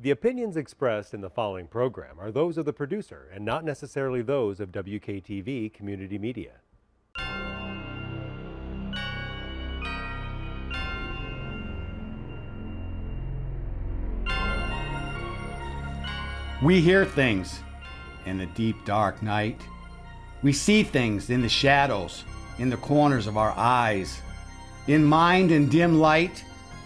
The opinions expressed in the following program are those of the producer and not necessarily those of WKTV Community Media. We hear things in the deep, dark night. We see things in the shadows, in the corners of our eyes. In mind and dim light,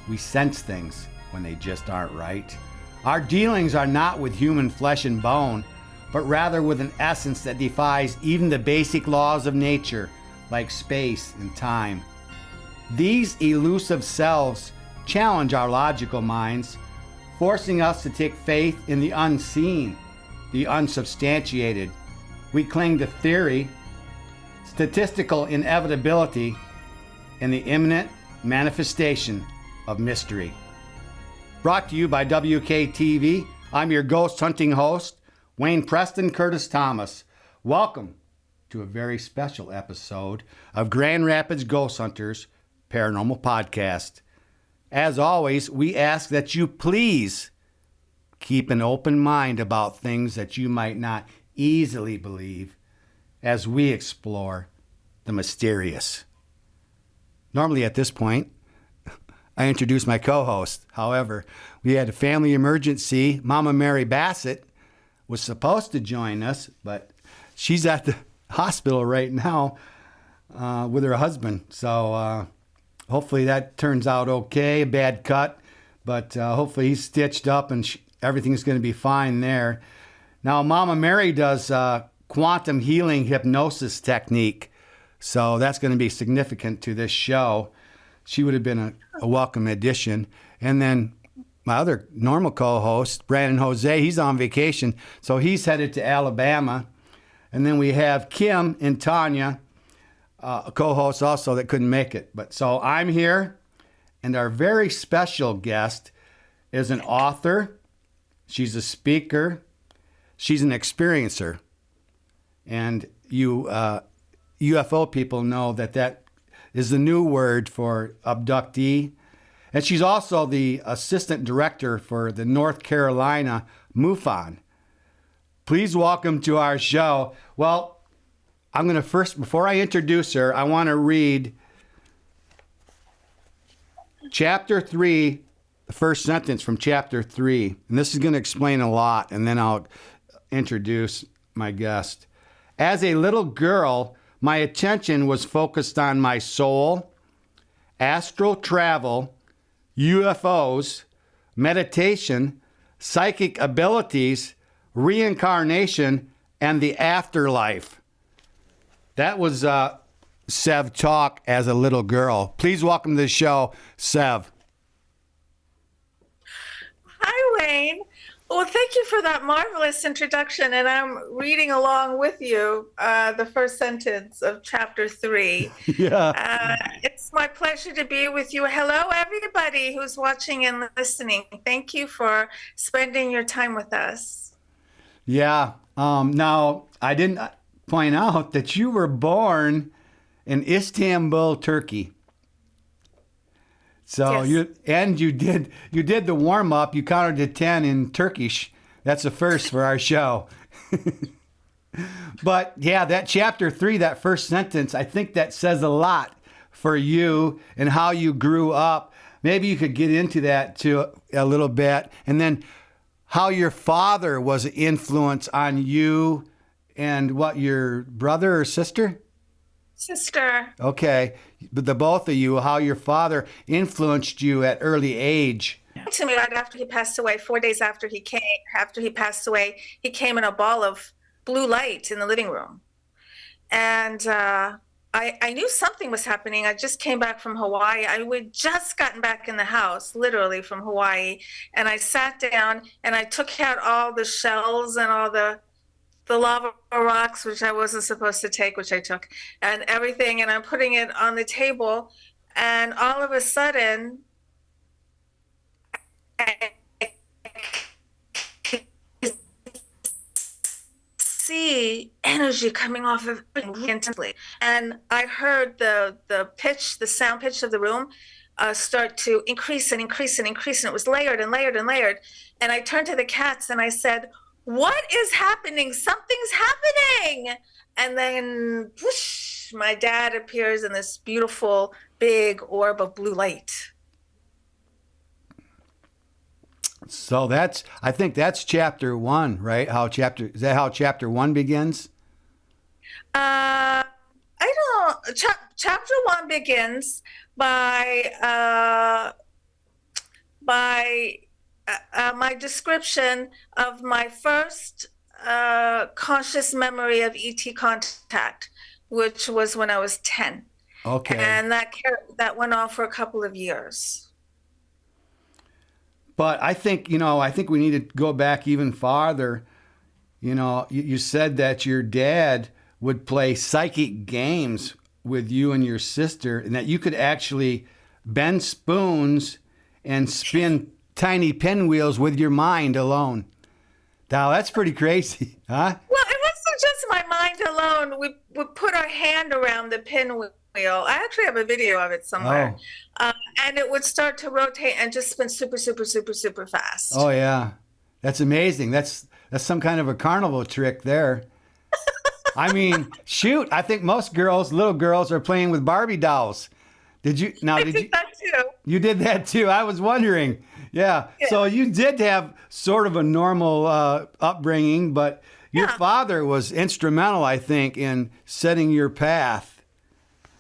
we sense things when they just aren't right. Our dealings are not with human flesh and bone, but rather with an essence that defies even the basic laws of nature, like space and time. These elusive selves challenge our logical minds, forcing us to take faith in the unseen, the unsubstantiated. We cling to theory, statistical inevitability, and the imminent manifestation of mystery. Brought to you by WKTV, I'm your ghost hunting host, Wayne Preston Curtis Thomas. Welcome to a very special episode of Grand Rapids Ghost Hunters Paranormal Podcast. As always, we ask that you please keep an open mind about things that you might not easily believe as we explore the mysterious. Normally at this point, I introduce my co-host. However, we had a family emergency. Mama Mary Bassett was supposed to join us, but she's at the hospital right now with her husband. So hopefully that turns out okay. A bad cut, but hopefully he's stitched up and everything's going to be fine there. Now, Mama Mary does quantum healing hypnosis technique, so that's going to be significant to this show. She would have been a welcome addition. And then my other normal co-host, Brandon Jose, he's on vacation, so he's headed to Alabama. And then we have Kim and Tanya, a co-host also that couldn't make it. But so I'm here, and our very special guest is an author. She's a speaker. She's an experiencer. And you UFO people know that is the new word for abductee. And she's also the assistant director for the North Carolina MUFON. Please welcome to our show. Well, I'm going to first, before I introduce her, I want to read chapter 3, the first sentence from chapter 3. And this is going to explain a lot, and then I'll introduce my guest. As a little girl, my attention was focused on my soul, astral travel, UFOs, meditation, psychic abilities, reincarnation, and the afterlife. That was Sev Tok as a little girl. Please welcome to the show, Sev. Hi, Wayne. Well, thank you for that marvelous introduction. And I'm reading along with you the first sentence of chapter 3. Yeah. It's my pleasure to be with you. Hello, everybody who's watching and listening. Thank you for spending your time with us. Yeah. Now, I didn't point out that you were born in Istanbul, Turkey. So yes. you did the warm up. You counted to 10 in Turkish. That's a first for our show. But yeah, that chapter 3, that first sentence, I think that says a lot for you and how you grew up. Maybe you could get into that too a little bit, and then how your father was an influence on you, and what, your brother or sister? Sister. Okay, but the both of you, how your father influenced you at early age. To me, right after he passed away, 4 days after he passed away, he came in a ball of blue light in the living room. And I knew something was happening. I just came back from Hawaii. I had just gotten back in the house, literally from Hawaii. And I sat down and I took out all the shells and all the lava rocks, which I wasn't supposed to take, which I took, and everything. And I'm putting it on the table. And all of a sudden, I see energy coming off of it intensely. And I heard the sound pitch of the room start to increase and increase and increase, and it was layered and layered and layered. And I turned to the cats and I said, "What is happening? Something's happening!" And then, whoosh, my dad appears in this beautiful big orb of blue light. So I think that's chapter 1, right? Is that how chapter 1 begins? I don't. Chapter 1 begins by my description of my first conscious memory of ET contact, which was when I was 10. Okay. And that went on for a couple of years. But I think we need to go back even farther. You said that your dad would play psychic games with you and your sister, and that you could actually bend spoons and spin tiny pinwheels with your mind alone. Now, that's pretty crazy, huh? Well, it wasn't just my mind alone. We would put our hand around the pinwheel. I actually have a video of it somewhere. And it would start to rotate and just spin super, super, super, super fast. Oh, yeah. That's amazing. That's some kind of a carnival trick there. I mean, shoot, I think most little girls are playing with Barbie dolls. I did that too. You did that too. I was wondering. Yeah. So you did have sort of a normal upbringing, but your father was instrumental, I think, in setting your path.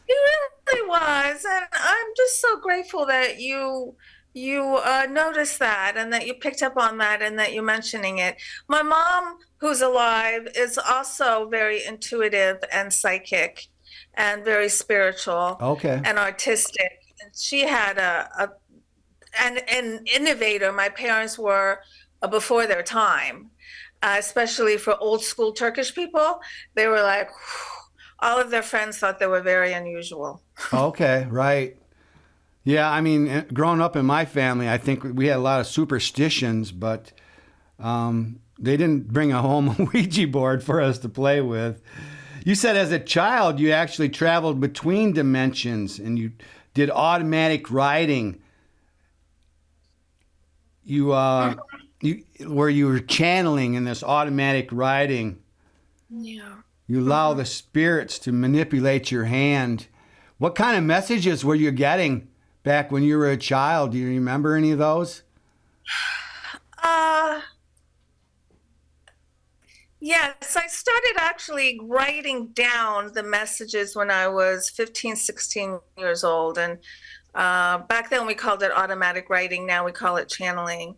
He really was, and I'm just so grateful that you noticed that and that you picked up on that and that you're mentioning it. My mom, who's alive, is also very intuitive and psychic and very spiritual and artistic. And she had an innovator. My parents were before their time, especially for old school Turkish people. They were like, all of their friends thought they were very unusual. Okay, right. Yeah, I mean, growing up in my family, I think we had a lot of superstitions, but they didn't bring a home Ouija board for us to play with. You said as a child you actually traveled between dimensions and you did automatic writing. Where you were channeling in this automatic writing. Yeah. You allow the spirits to manipulate your hand. What kind of messages were you getting back when you were a child? Do you remember any of those? Yes, I started actually writing down the messages when I was 15, 16 years old. And back then we called it automatic writing. Now we call it channeling.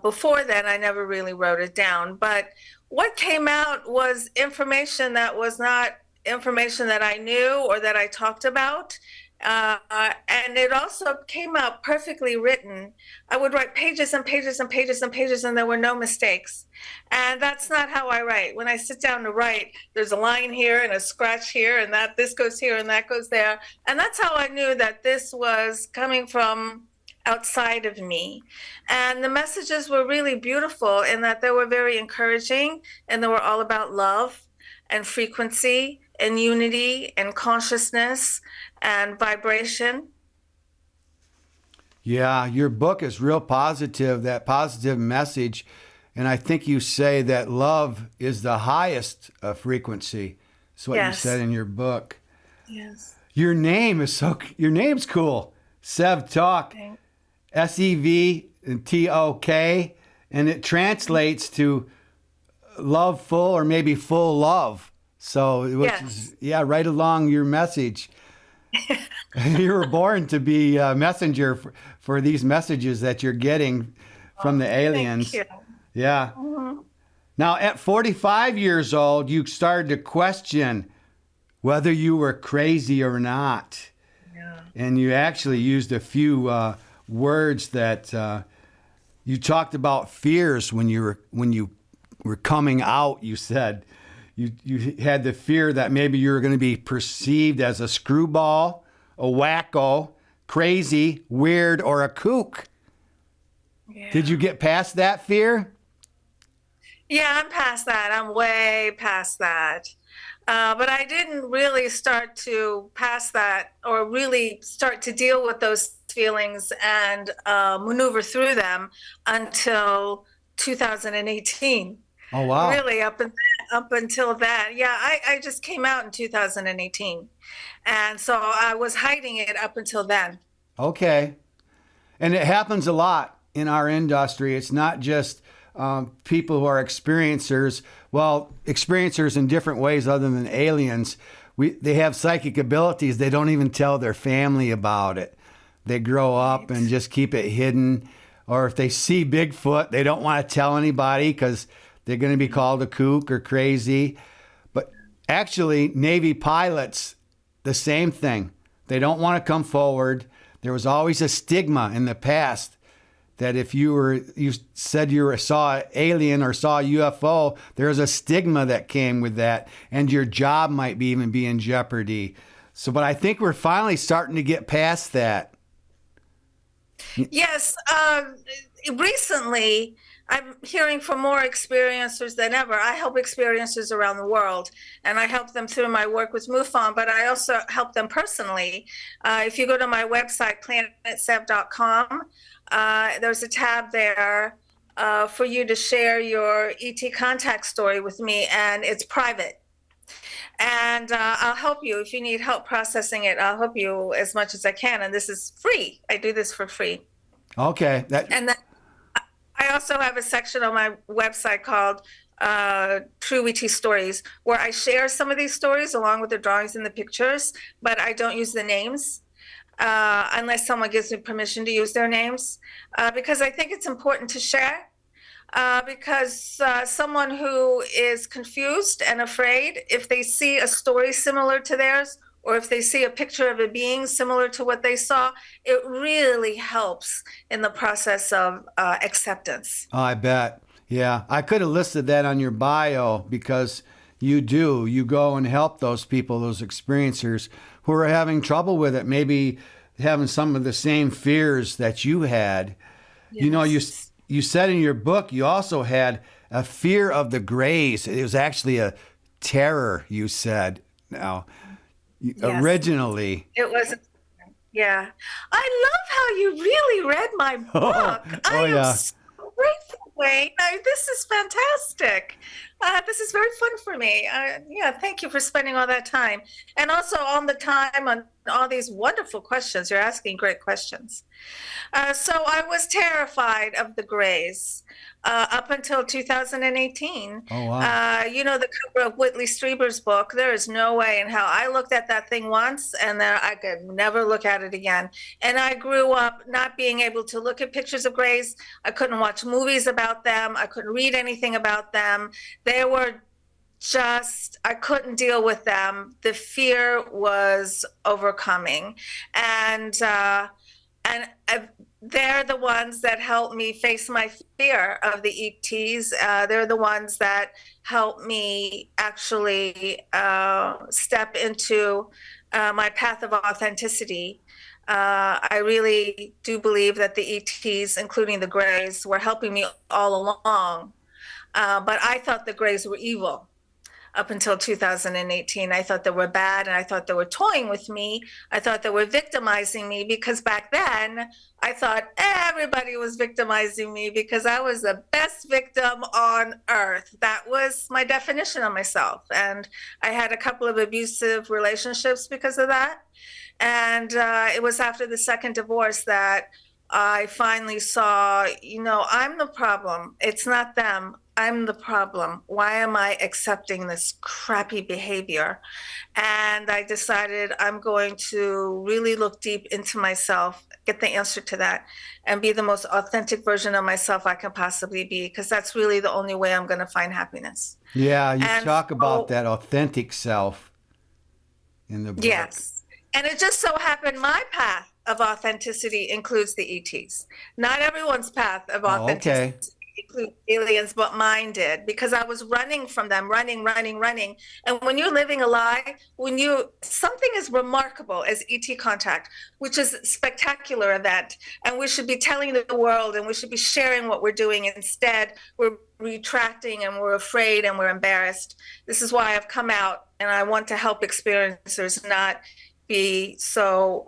Before then, I never really wrote it down. But what came out was information that was not information that I knew or that I talked about. And it also came out perfectly written. I would write pages and pages and pages and pages, and there were no mistakes. And that's not how I write. When I sit down to write, there's a line here and a scratch here, and this goes here and that goes there. And that's how I knew that this was coming from outside of me. And the messages were really beautiful in that they were very encouraging, and they were all about love and frequency and unity and consciousness and vibration. Yeah, your book is real positive, that positive message. And I think you say that love is the highest frequency. That's what you said in your book. Yes. Your name's cool. Sev Tok. SEVTOK, and it translates to loveful or maybe full love. So, is right along your message. You were born to be a messenger for these messages that you're getting from the aliens. Thank you. Yeah. Mm-hmm. Now, at 45 years old, you started to question whether you were crazy or not. Yeah. And you actually used a few words that you talked about fears when you were coming out. You said you had the fear that maybe you were going to be perceived as a screwball, a wacko, crazy, weird, or a kook. Yeah. Did you get past that fear? Yeah, I'm past that. I'm way past that. But I didn't really start to pass that or really start to deal with those feelings and maneuver through them until 2018. Oh, wow. Really, up until then. Yeah, I just came out in 2018. And so I was hiding it up until then. Okay. And it happens a lot in our industry. It's not just people who are experiencers. Well, experiencers in different ways other than aliens. They have psychic abilities. They don't even tell their family about it. They grow up and just keep it hidden. Or if they see Bigfoot, they don't want to tell anybody because they're going to be called a kook or crazy. But actually, Navy pilots, the same thing. They don't want to come forward. There was always a stigma in the past that if you said saw an alien or saw a UFO, there was a stigma that came with that, and your job might even be in jeopardy. So, but I think we're finally starting to get past that. Yes, recently I'm hearing from more experiencers than ever. I help experiencers around the world, and I help them through my work with MUFON, but I also help them personally. If you go to my website, planetsev.com, there's a tab there for you to share your ET contact story with me, and it's private. And I'll help you. If you need help processing it, I'll help you as much as I can. And this is free. I do this for free. Okay. And then I also have a section on my website called True ET Stories, where I share some of these stories along with the drawings and the pictures, but I don't use the names unless someone gives me permission to use their names, because I think it's important to share. Because someone who is confused and afraid, if they see a story similar to theirs, or if they see a picture of a being similar to what they saw, it really helps in the process of acceptance. Oh, I bet. Yeah. I could have listed that on your bio because you do. You go and help those people, those experiencers who are having trouble with it, maybe having some of the same fears that you had. Yes. You know, you said in your book you also had a fear of the grays. It was actually a terror, you said. Now, Yes. Originally. It was, yeah. I love how you really read my book. I am so grateful, Wayne. This is fantastic. This is very fun for me. Yeah, thank you for spending all that time. And also on the time on all these wonderful questions. You're asking great questions. So I was terrified of the grays up until 2018. Oh, wow. You know, the cover of Whitley Strieber's book, there is no way in hell. I looked at that thing once and then I could never look at it again. And I grew up not being able to look at pictures of grays. I couldn't watch movies about them. I couldn't read anything about them. They were just, I couldn't deal with them. The fear was overcoming. And they're the ones that help me face my fear of the ETs. They're the ones that help me actually step into my path of authenticity. I really do believe that the ETs, including the Greys, were helping me all along. But I thought the Greys were evil up until 2018. I thought they were bad, and I thought they were toying with me. I thought they were victimizing me, because back then I thought everybody was victimizing me because I was the best victim on earth. That was my definition of myself. And I had a couple of abusive relationships because of that. And it was after the second divorce that I finally saw, you know, I'm the problem. It's not them. I'm the problem. Why am I accepting this crappy behavior? And I decided I'm going to really look deep into myself, get the answer to that, and be the most authentic version of myself I can possibly be, because that's really the only way I'm going to find happiness. Yeah, you talk about that authentic self in the book. Yes. And it just so happened my path of authenticity includes the ETs. Not everyone's path of authenticity includes aliens, but mine did, because I was running from them, running. And when you're living a lie, something as remarkable as ET contact, which is a spectacular event, and we should be telling the world and we should be sharing what we're doing. Instead, we're retracting and we're afraid and we're embarrassed. This is why I've come out, and I want to help experiencers not be so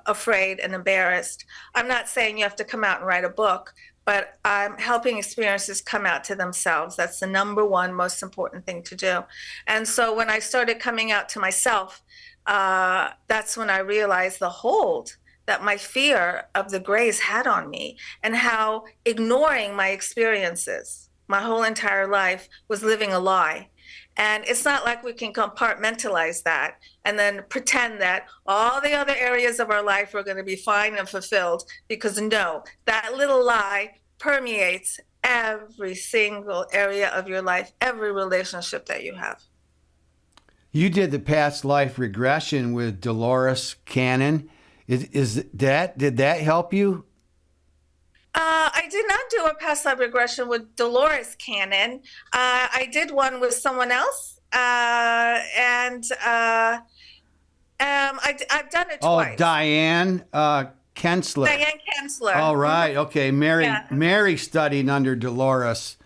afraid and embarrassed. I'm not saying you have to come out and write a book, but I'm helping experiences come out to themselves. That's the number one most important thing to do. And so when I started coming out to myself, that's when I realized the hold that my fear of the grays had on me, and how ignoring my experiences my whole entire life was living a lie. And it's not like we can compartmentalize that and then pretend that all the other areas of our life are going to be fine and fulfilled, because no, that little lie permeates every single area of your life, every relationship that you have. You did the past life regression with Dolores Cannon. Did that help you? I did not do a past life regression with Dolores Cannon. I did one with someone else, and I've done it twice. Oh, Diane Kensler. Diane Kensler. All right. Okay. Mary. Yeah. Mary studied under Dolores.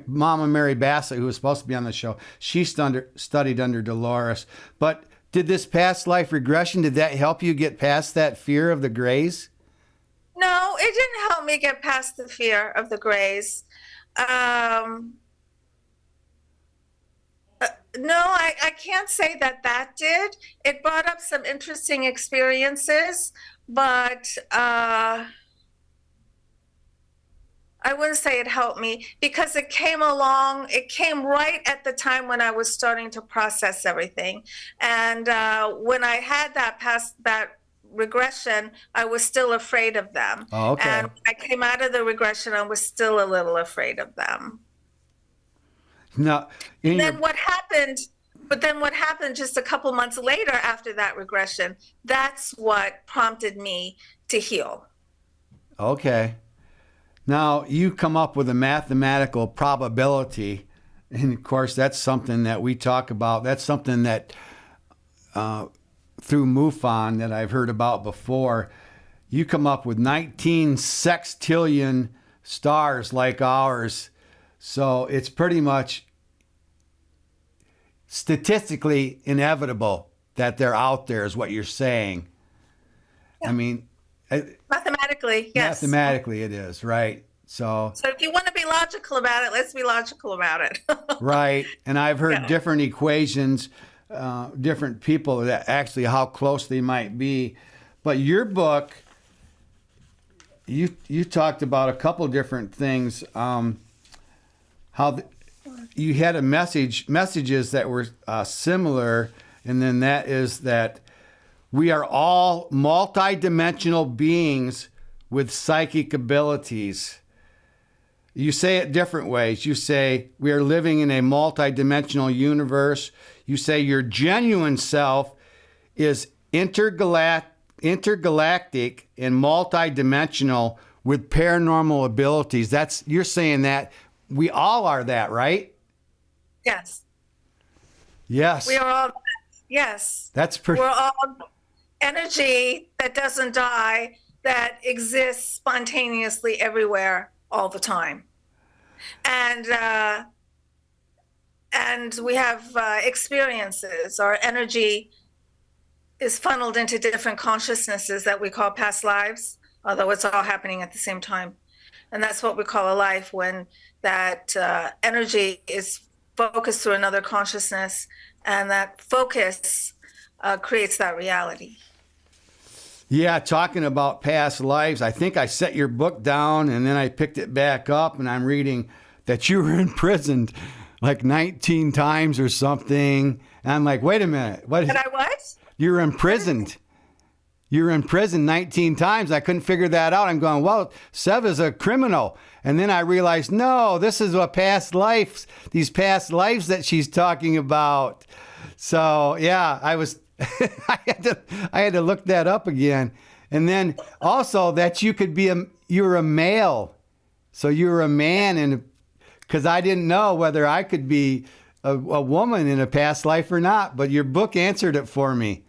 Mama Mary Bassett, who was supposed to be on the show, she studied under Dolores. But did this past life regression, did that help you get past that fear of the grays? No, it didn't help me get past the fear of the grays. No, I can't say that did. It brought up some interesting experiences, but I wouldn't say it helped me, because it came right at the time when I was starting to process everything. And when I had that regression, I was still afraid of them. Oh, okay. And when I came out of the regression, I was still a little afraid of them. No. What happened just a couple months later after that regression, that's what prompted me to heal. Okay. Now, you come up with a mathematical probability, and of course, that's something that we talk about. That's something that through MUFON that I've heard about before. You come up with 19 sextillion stars like ours. So it's pretty much statistically inevitable that they're out there, is what you're saying. Yeah. I mean, Mathematically, yes. Mathematically, it is, right? So if you want to be logical about it, let's be logical about it. Right. And I've heard different equations, different people, that actually how close they might be. But your book, you talked about a couple different things. You had messages that were similar, and then that is that we are all multidimensional beings with psychic abilities. You say it different ways. You say we are living in a multidimensional universe. You say your genuine self is intergalactic and multidimensional with paranormal abilities. You're saying that we all are that, right? Yes. Yes. We are all that. Yes. That's pretty. We're all energy that doesn't die, that exists spontaneously everywhere all the time. And we have experiences. Our energy is funneled into different consciousnesses that we call past lives, although it's all happening at the same time. And that's what we call a life, when that energy is focused through another consciousness, and that focus creates that reality. Yeah, talking about past lives, I think I set your book down and then I picked it back up, and I'm reading that you were imprisoned like 19 times or something. And I'm like, wait a minute. What? And I what? You were imprisoned. You were in prison 19 times. I couldn't figure that out. I'm going, well, Sev is a criminal. And then I realized, no, this is these past lives that she's talking about. So, yeah, I had to look that up again. And then also that you're a male. So you were a man, and because I didn't know whether I could be a woman in a past life or not, but your book answered it for me.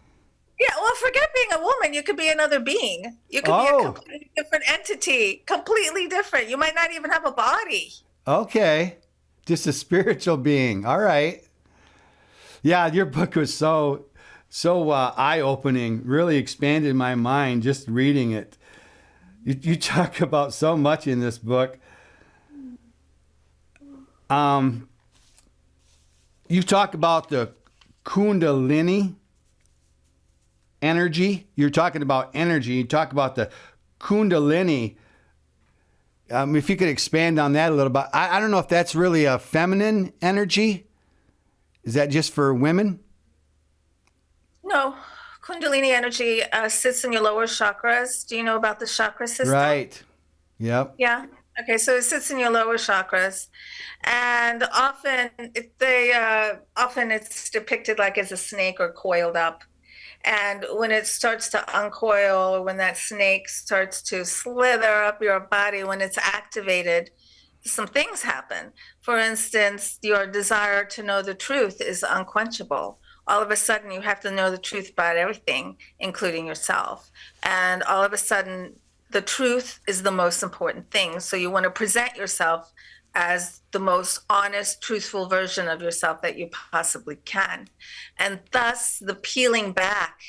Yeah, well, forget being a woman. You could be another being. You could be a completely different entity, completely different. You might not even have a body. Okay. Just a spiritual being. All right. Yeah, your book was so so eye-opening, really expanded my mind just reading it. You talk about so much in this book. You talk about the Kundalini energy. You're talking about energy. You talk about the Kundalini. If you could expand on that a little bit. I don't know if that's really a feminine energy. Is that just for women? No, Kundalini energy sits in your lower chakras. Do you know about the chakra system? Right. Yep. Yeah. Okay, so it sits in your lower chakras, and often it's depicted like as a snake or coiled up. And when it starts to uncoil, or when that snake starts to slither up your body, when it's activated, some things happen. For instance, your desire to know the truth is unquenchable. All of a sudden, you have to know the truth about everything, including yourself. And all of a sudden, the truth is the most important thing. So you want to present yourself as the most honest, truthful version of yourself that you possibly can. And thus, the peeling back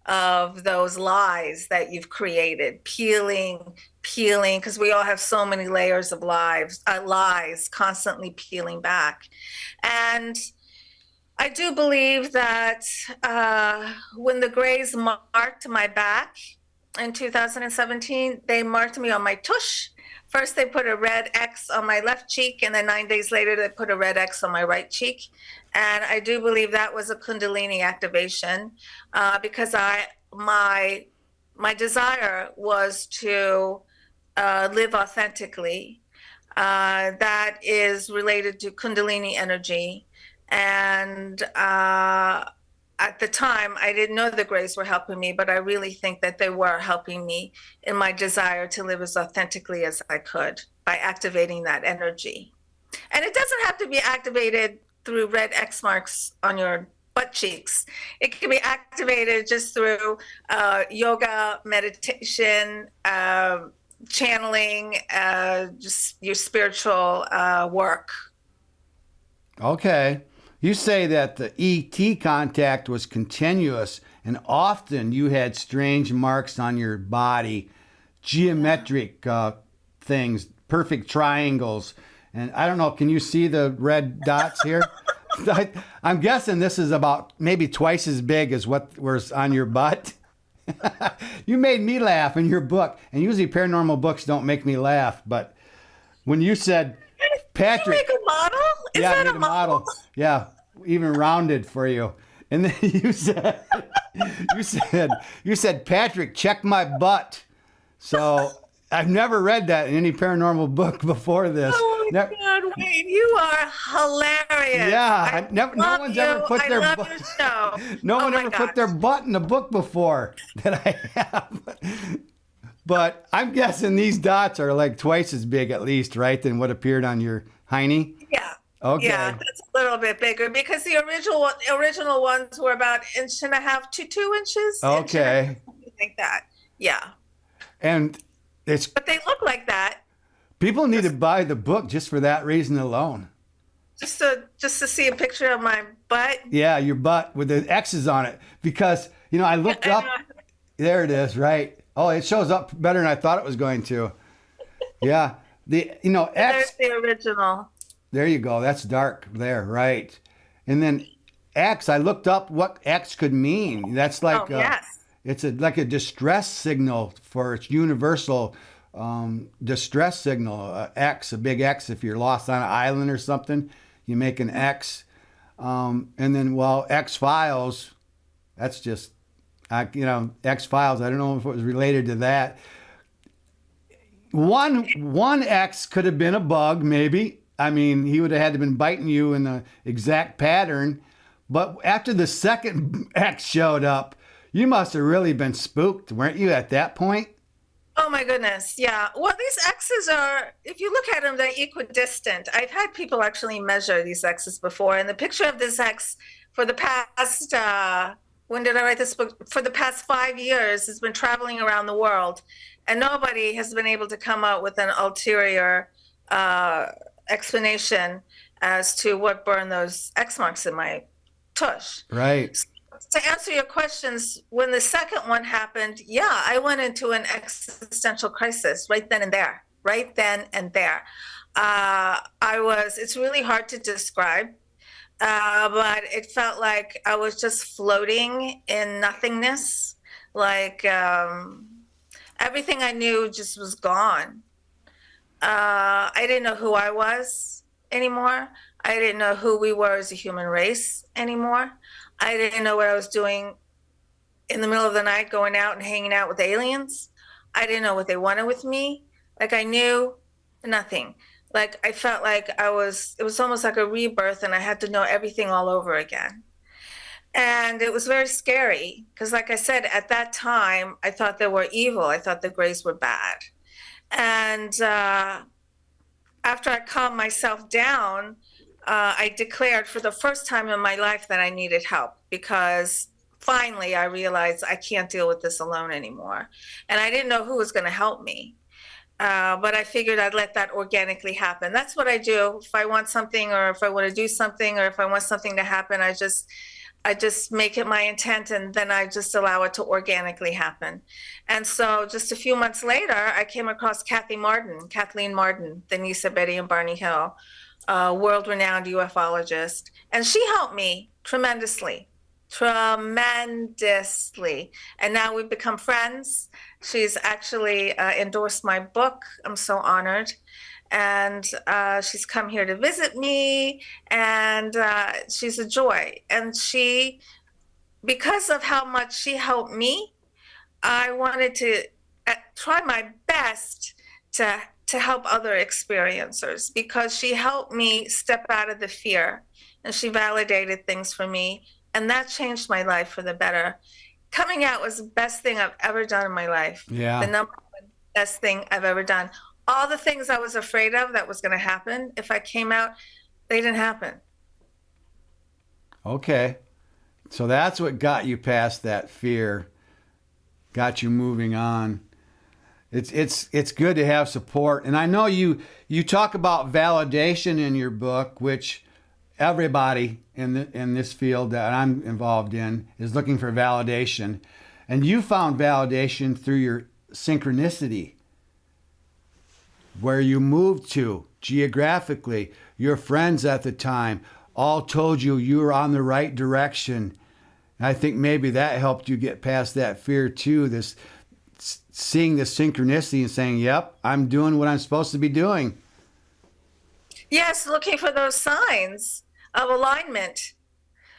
of those lies that you've created, peeling, because we all have so many layers of lies constantly peeling back. And I do believe that when the Greys marked my back in 2017, they marked me on my tush. First, they put a red X on my left cheek, and then 9 days later, they put a red X on my right cheek. And I do believe that was a Kundalini activation because my desire was to live authentically. That is related to Kundalini energy. And at the time, I didn't know the Greys were helping me, but I really think that they were helping me in my desire to live as authentically as I could by activating that energy. And it doesn't have to be activated through red X marks on your butt cheeks. It can be activated just through yoga, meditation, channeling, just your spiritual work. Okay. You say that the ET contact was continuous, and often you had strange marks on your body, geometric things, perfect triangles. And I don't know, can you see the red dots here? I'm guessing this is about maybe twice as big as what was on your butt. You made me laugh in your book, and usually paranormal books don't make me laugh, but when you said, Patrick. Did you make a model? Is yeah, that I made a model. Yeah, even rounded for you. And then you said, Patrick, check my butt. So I've never read that in any paranormal book before this. Oh my God, Wayne, you are hilarious. Yeah, no one's ever put their butt. butt. No one ever put their butt in a book before that I have. But I'm guessing these dots are like twice as big at least, right, than what appeared on your hiney? Yeah. Okay. Yeah, that's a little bit bigger because the original ones were about 1.5 to 2 inches. Okay. Like that. Yeah. And but they look like that. People need to buy the book just for that reason alone. Just to see a picture of my butt. Yeah, your butt with the X's on it. Because, I looked up. There it is, right? Oh, it shows up better than I thought it was going to. Yeah. X. There's the original. There you go. That's dark there, right? And then X, I looked up what X could mean. That's like yes. It's like a distress signal for its universal distress signal. X, a big X. If you're lost on an island or something, you make an X. And then, X-Files, that's just, X-Files, I don't know if it was related to that. One X could have been a bug, maybe. I mean, he would have had to been biting you in the exact pattern. But after the second X showed up, you must have really been spooked, weren't you, at that point? Oh my goodness, yeah. Well, these X's are, if you look at them, they're equidistant. I've had people actually measure these X's before, and the picture of this X for the past, when did I write this book? For the past 5 years, has been traveling around the world, and nobody has been able to come up with an ulterior explanation as to what burned those X marks in my tush. Right. to answer your questions, when the second one happened, yeah, I went into an existential crisis right then and there. Right then and there. It's really hard to describe, but it felt like I was just floating in nothingness. Like everything I knew just was gone. I didn't know who I was anymore. I didn't know who we were as a human race anymore. I didn't know what I was doing in the middle of the night, going out and hanging out with aliens. I didn't know what they wanted with me. Like I knew nothing. Like I felt like it was almost like a rebirth and I had to know everything all over again. And it was very scary because, like I said, at that time, I thought they were evil. I thought the Greys were bad. And after I calmed myself down, I declared for the first time in my life that I needed help because finally I realized I can't deal with this alone anymore. And I didn't know who was going to help me. But I figured I'd let that organically happen. That's what I do. If I want something or if I want to do something or if I want something to happen, I just make it my intent and then I just allow it to organically happen. And so just a few months later, I came across Kathleen Martin, the niece of Betty and Barney Hill, a world-renowned ufologist. And she helped me tremendously. And now we've become friends. She's actually endorsed my book. I'm so honored. And she's come here to visit me, and she's a joy. And because of how much she helped me, I wanted to try my best to help other experiencers because she helped me step out of the fear and she validated things for me. And that changed my life for the better. Coming out was the best thing I've ever done in my life. Yeah. The number one best thing I've ever done. All the things I was afraid of that was going to happen if I came out, they didn't happen. Okay. So that's what got you past that fear, got you moving on. It's good to have support. And I know you talk about validation in your book, which everybody in this field that I'm involved in is looking for validation. And you found validation through your synchronicity, where you moved to geographically. Your friends at the time all told you you were on the right direction. And I think maybe that helped you get past that fear too, this seeing the synchronicity and saying, yep, I'm doing what I'm supposed to be doing. Yes, looking for those signs of alignment.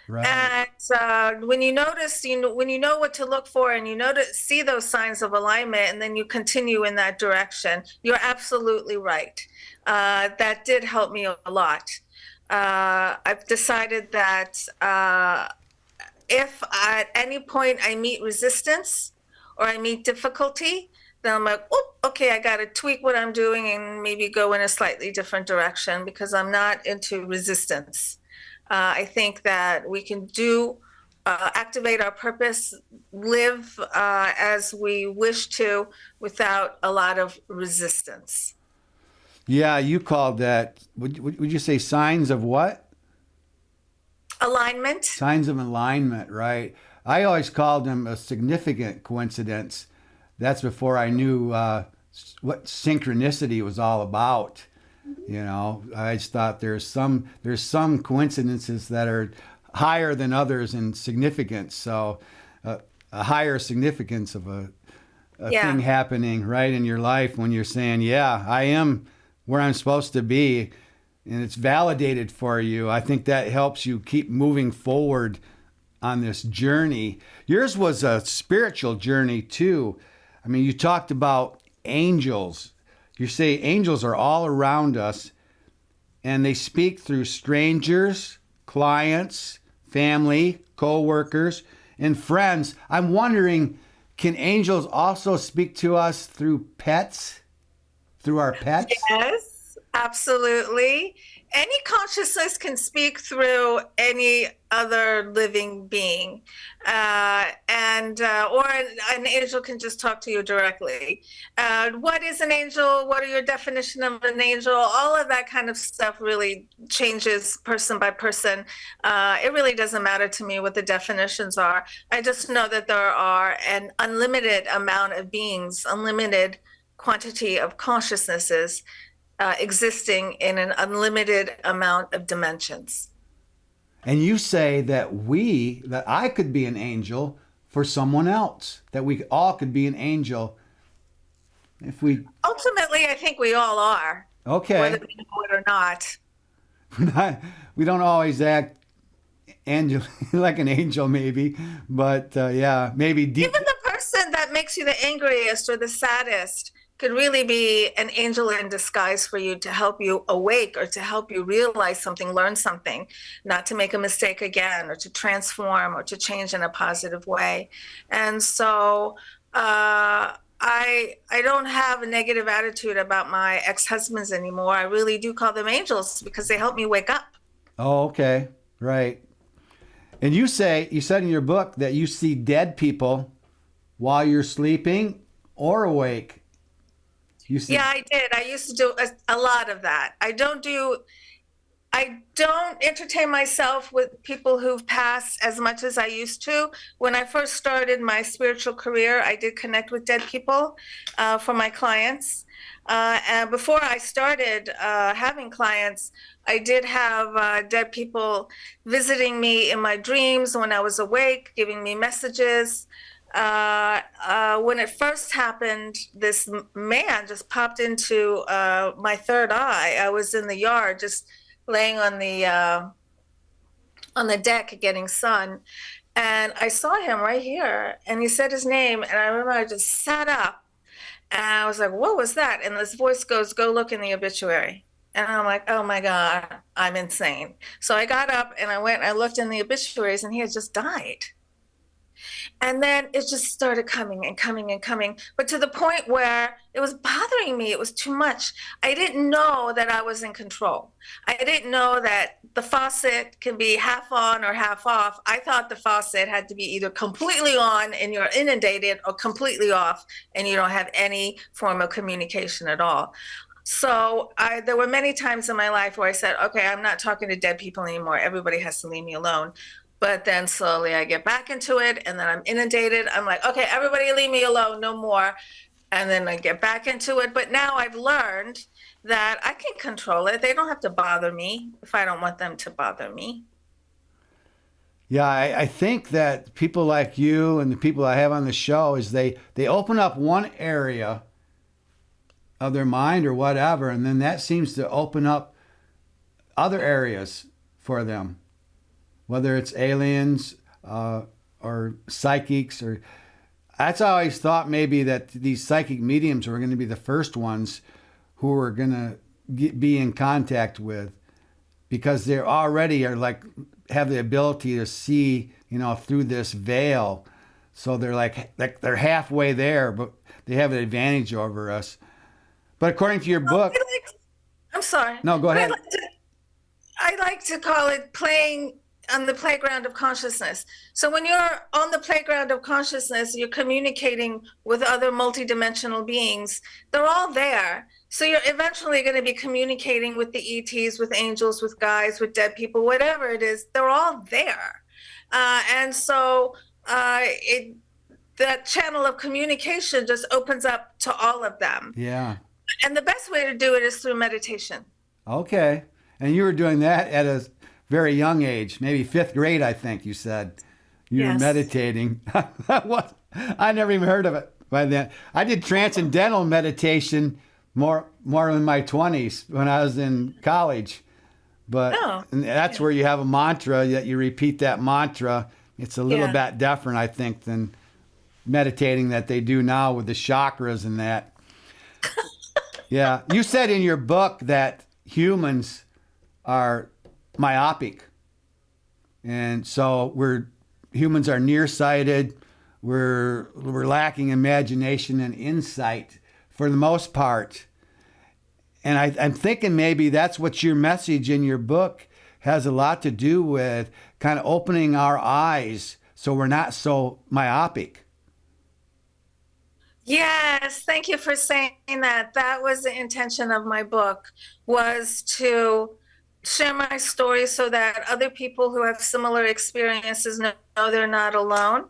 Right. And when you notice, when you know what to look for and you see those signs of alignment and then you continue in that direction, you're absolutely right. That did help me a lot. I've decided that if at any point I meet resistance or I meet difficulty, then I'm like, oh, okay, I got to tweak what I'm doing and maybe go in a slightly different direction because I'm not into resistance. I think that we can activate our purpose, live as we wish to without a lot of resistance. Yeah, you called that, would you say signs of what? Alignment. Signs of alignment, right. I always called them a significant coincidence. That's before I knew what synchronicity was all about. You know, I just thought there's some coincidences that are higher than others in significance. So a higher significance of a thing happening right in your life when you're saying, yeah, I am where I'm supposed to be, and it's validated for you. I think that helps you keep moving forward on this journey. Yours was a spiritual journey too. I mean, you talked about angels. You say angels are all around us and they speak through strangers, clients, family, co-workers, and friends. I'm wondering, can angels also speak to us through pets? Through our pets? Yes, absolutely. any consciousness can speak through any other living being, and or an angel can just talk to you directly. What is an angel? What are your definition of an angel? All of that kind of stuff really changes person by person. It really doesn't matter to me what the definitions are. I just know that there are an unlimited amount of beings, unlimited quantity of consciousnesses existing in an unlimited amount of dimensions. And you say that I could be an angel for someone else, that we all could be an angel if we. Ultimately, I think we all are. Okay. Whether we know it or not. We don't always act like an angel, maybe, but yeah, maybe deep. Even the person that makes you the angriest or the saddest could really be an angel in disguise for you to help you awake or to help you realize something, learn something, not to make a mistake again, or to transform or to change in a positive way. And so I don't have a negative attitude about my ex-husbands anymore. I really do call them angels because they help me wake up. Oh, okay. Right. And you said in your book that you see dead people while you're sleeping or awake. Yeah, I did. I used to do a lot of that. I don't entertain myself with people who've passed as much as I used to. When I first started my spiritual career, I did connect with dead people for my clients. And before I started having clients, I did have dead people visiting me in my dreams when I was awake, giving me messages. When it first happened, this man just popped into my third eye. I was in the yard, just laying on the deck getting sun, and I saw him right here. And he said his name, and I remember I just sat up, and I was like, "What was that?" And this voice goes, "Go look in the obituary." And I'm like, "Oh my God, I'm insane." So I got up and I went and I looked in the obituaries, and he had just died. And then it just started coming and coming and coming, but to the point where it was bothering me. It was too much. I didn't know that I was in control. I didn't know that the faucet can be half on or half off. I thought the faucet had to be either completely on and you're inundated, or completely off and you don't have any form of communication at all. So there were many times in my life where I said, okay, I'm not talking to dead people anymore. Everybody has to leave me alone. But then slowly I get back into it, and then I'm inundated. I'm like, okay, everybody leave me alone, no more. And then I get back into it. But now I've learned that I can control it. They don't have to bother me if I don't want them to bother me. Yeah, I think that people like you and the people I have on the show is they open up one area of their mind or whatever, and then that seems to open up other areas for them. Whether it's aliens or psychics, or that's how I always thought maybe that these psychic mediums were going to be the first ones who were going to be in contact with, because they already are like have the ability to see, through this veil. So they're like they're halfway there, but they have an advantage over us. But according to your book, I'm sorry. No, go ahead. I like to call it playing on the playground of consciousness. So when you're on the playground of consciousness, you're communicating with other multidimensional beings. They're all there. So you're eventually going to be communicating with the ETs, with angels, with guides, with dead people, whatever it is. They're all there. And so that channel of communication just opens up to all of them. Yeah. And the best way to do it is through meditation. Okay. And you were doing that at a very young age, maybe 5th grade, I think you said. You were meditating. I never even heard of it by then. I did transcendental meditation more in my 20s when I was in college. But that's where you have a mantra, that you repeat that mantra. It's a little bit different, I think, than meditating that they do now with the chakras and that. Yeah. You said in your book that humans are myopic. And so humans are nearsighted. We're lacking imagination and insight for the most part. And I'm thinking maybe that's what your message in your book has a lot to do with, kind of opening our eyes so we're not so myopic. Yes, thank you for saying that. That was the intention of my book, was to share my story so that other people who have similar experiences know they're not alone.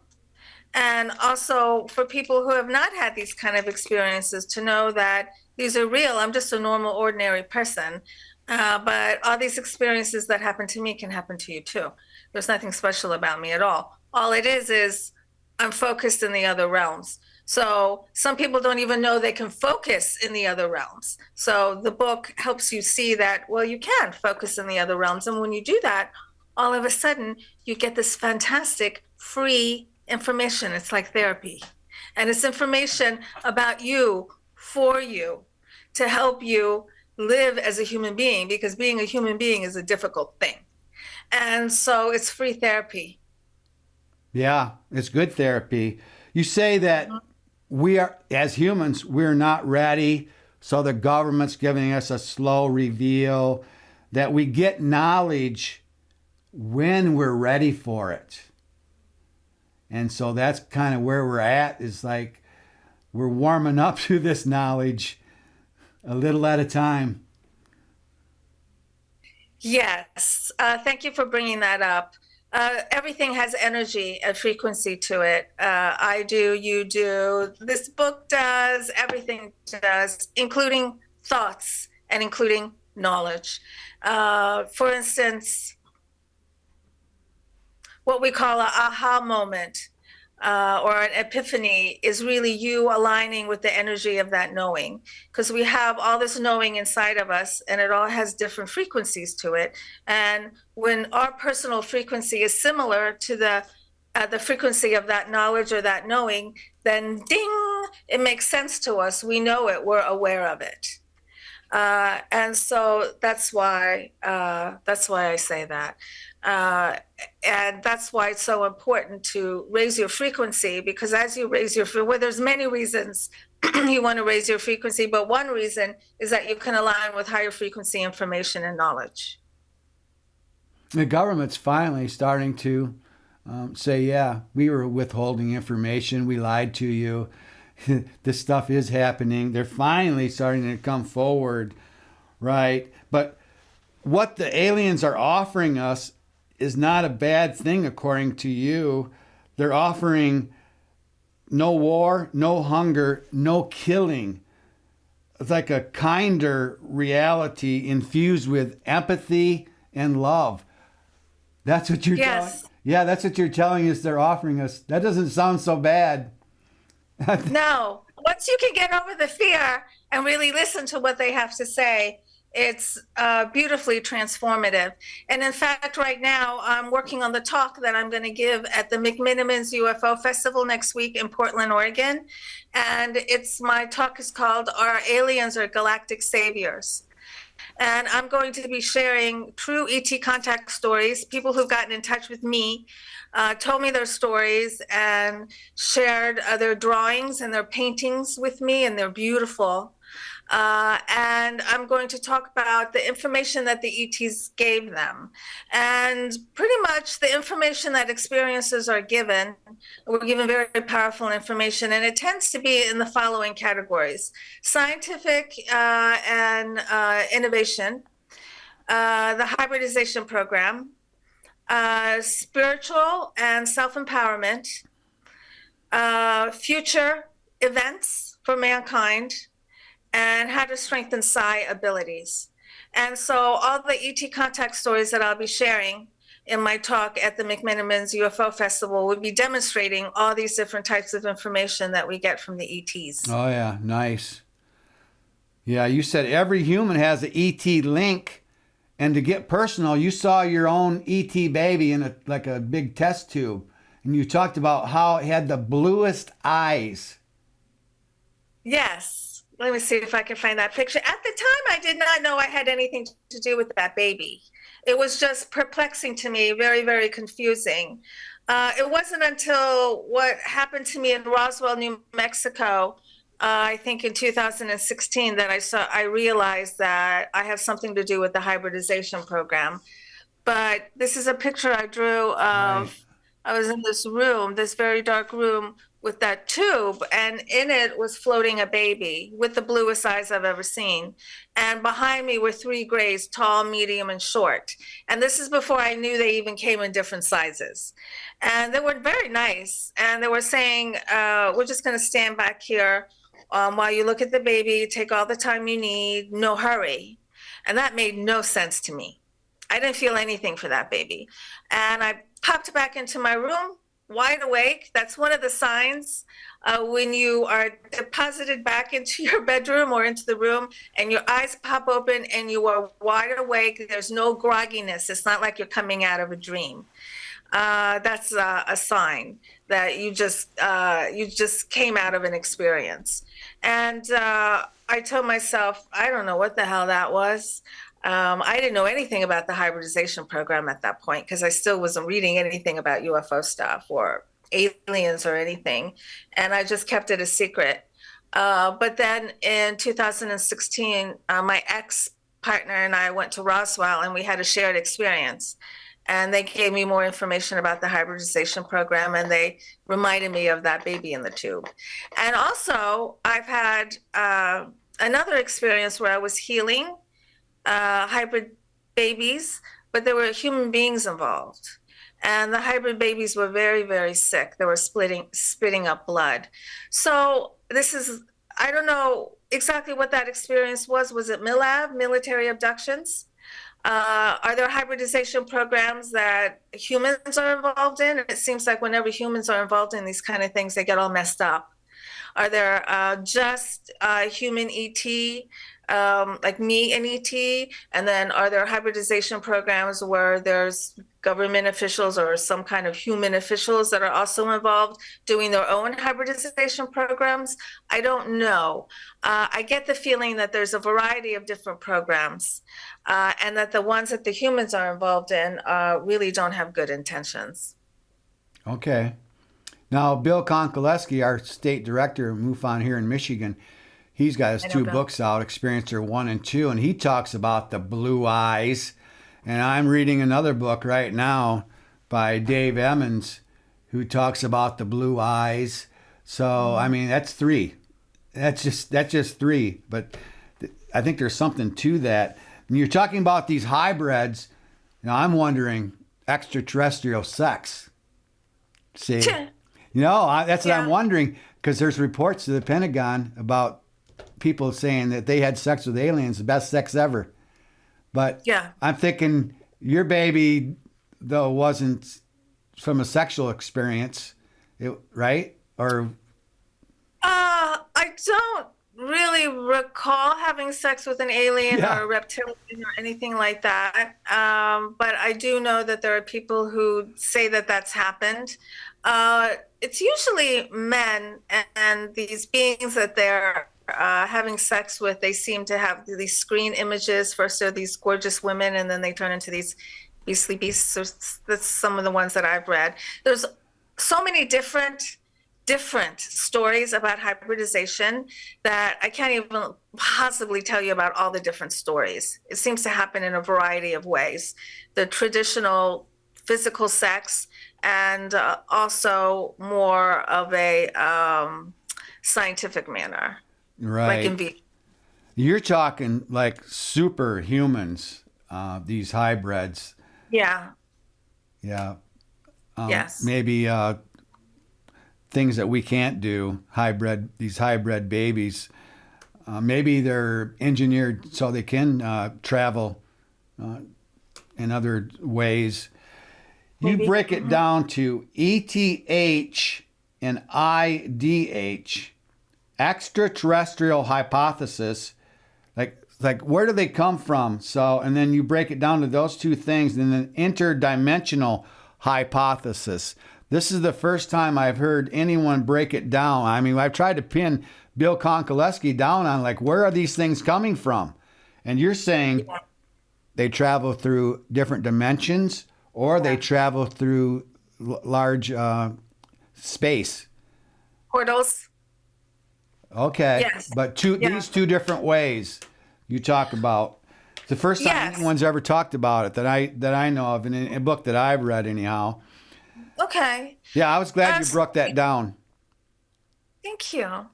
And also for people who have not had these kind of experiences to know that these are real. I'm just a normal, ordinary person. But all these experiences that happen to me can happen to you too. There's nothing special about me at all. All it is I'm focused in the other realms. So some people don't even know they can focus in the other realms. So the book helps you see that, well, you can focus in the other realms. And when you do that, all of a sudden you get this fantastic free information. It's like therapy. And it's information about you, for you, to help you live as a human being, because being a human being is a difficult thing. And so it's free therapy. Yeah, it's good therapy. You say that we are, as humans, we're not ready. So the government's giving us a slow reveal, that we get knowledge when we're ready for it. And so that's kind of where we're at, is like we're warming up to this knowledge a little at a time. Yes, thank you for bringing that up. Everything has energy and frequency to it. I do, you do, this book does, everything does, including thoughts and including knowledge. For instance, what we call an aha moment or an epiphany is really you aligning with the energy of that knowing, because we have all this knowing inside of us and it all has different frequencies to it. And when our personal frequency is similar to the frequency of that knowledge or that knowing, then ding, it makes sense to us. We know it, we're aware of it. And so that's why I say that. And that's why it's so important to raise your frequency, because as you raise your, well, there's many reasons you want to raise your frequency, but one reason is that you can align with higher frequency information and knowledge. The government's finally starting to say, yeah, we were withholding information, we lied to you. This stuff is happening. They're finally starting to come forward, right? But what the aliens are offering us is not a bad thing, according to you. They're offering no war, no hunger, no killing. It's like a kinder reality infused with empathy and love. That's what you're telling. Yeah, that's what you're telling us they're offering us. That doesn't sound so bad. No, once you can get over the fear and really listen to what they have to say, it's beautifully transformative. And in fact, right now, I'm working on the talk that I'm going to give at the McMinimans UFO Festival next week in Portland, Oregon. And my talk is called Our Aliens Are Galactic Saviors. And I'm going to be sharing true ET contact stories, people who've gotten in touch with me, told me their stories and shared their drawings and their paintings with me, and they're beautiful. And I'm going to talk about the information that the ETs gave them. And pretty much the information that experiencers are given, we're given very, very powerful information, and it tends to be in the following categories: scientific and innovation, the hybridization program, spiritual and self-empowerment, future events for mankind, and how to strengthen psi abilities. And so all the ET contact stories that I'll be sharing in my talk at the McMinimans UFO Festival would be demonstrating all these different types of information that we get from the ETs. Oh, yeah, nice. Yeah, you said every human has an ET link. And to get personal, you saw your own ET baby in a big test tube. And you talked about how it had the bluest eyes. Yes. Let me see if I can find that picture. At the time, I did not know I had anything to do with that baby. It was just perplexing to me, very, very confusing. It wasn't until what happened to me in Roswell, New Mexico, I think in 2016 that I realized that I have something to do with the hybridization program. But this is a picture I drew Right. of, I was in this room, this very dark room with that tube, and in it was floating a baby with the bluest eyes I've ever seen. And behind me were three grays, tall, medium, and short. And this is before I knew they even came in different sizes. And they were very nice. And they were saying, we're just going to stand back here while you look at the baby, take all the time you need, no hurry. And that made no sense to me. I didn't feel anything for that baby. And I popped back into my room, wide awake. That's one of the signs when you are deposited back into your bedroom or into the room and your eyes pop open and you are wide awake. There's no grogginess. It's not like you're coming out of a dream. That's a sign that you just came out of an experience. And I told myself, I don't know what the hell that was. I didn't know anything about the hybridization program at that point because I still wasn't reading anything about UFO stuff or aliens or anything. And I just kept it a secret. But then in 2016, my ex partner and I went to Roswell and we had a shared experience. And they gave me more information about the hybridization program and they reminded me of that baby in the tube. And also, I've had another experience where I was healing hybrid babies, but there were human beings involved. And the hybrid babies were very, very sick. They were spitting up blood. So I don't know exactly what that experience was. Was it MILAB, military abductions? Are there hybridization programs that humans are involved in? It seems like whenever humans are involved in these kind of things, they get all messed up. Are there just human ET, like me and ET? And then are there hybridization programs where there's government officials or some kind of human officials that are also involved doing their own hybridization programs? I don't know. I get the feeling that there's a variety of different programs and that the ones that the humans are involved in really don't have good intentions. Okay. Now, Bill Konkoleski, our state director of MUFON here in Michigan, he's got his two books out, Experiencer 1 and 2, and he talks about the blue eyes. And I'm reading another book right now by Dave Emmons, who talks about the blue eyes. So, I mean, that's three. That's just three. But I think there's something to that. When you're talking about these hybrids, I'm wondering extraterrestrial sex. See? That's what I'm wondering, because there's reports to the Pentagon about people saying that they had sex with aliens, the best sex ever. But I'm thinking your baby, though, wasn't from a sexual experience, right? Or I don't really recall having sex with an alien or a reptilian or anything like that. But I do know that there are people who say that that's happened. It's usually men and these beings that they're having sex with. They seem to have these screen images. First, they're these gorgeous women, and then they turn into these beastly beasts. So that's some of the ones that I've read. There's so many different stories about hybridization that I can't even possibly tell you about all the different stories. It seems to happen in a variety of ways. The traditional physical sex, and also more of a scientific manner. Right. You're talking like superhumans, these hybrids. Yeah. Yeah. Yes. Maybe things that we can't do, these hybrid babies. Maybe they're engineered so they can travel in other ways. Maybe. You break it down to ETH and IDH, extraterrestrial hypothesis. Like where do they come from? So, and then you break it down to those two things, and then interdimensional hypothesis. This is the first time I've heard anyone break it down. I mean, I've tried to pin Bill Konkoleski down on like, where are these things coming from? And you're saying they travel through different dimensions, or they travel through large space. Portals. Okay. Yes. But Yeah. these two different ways you talk about. It's the first time Yes. anyone's ever talked about it that I know of in a book that I've read anyhow. Okay. Yeah, I was glad you So broke that down. thank you.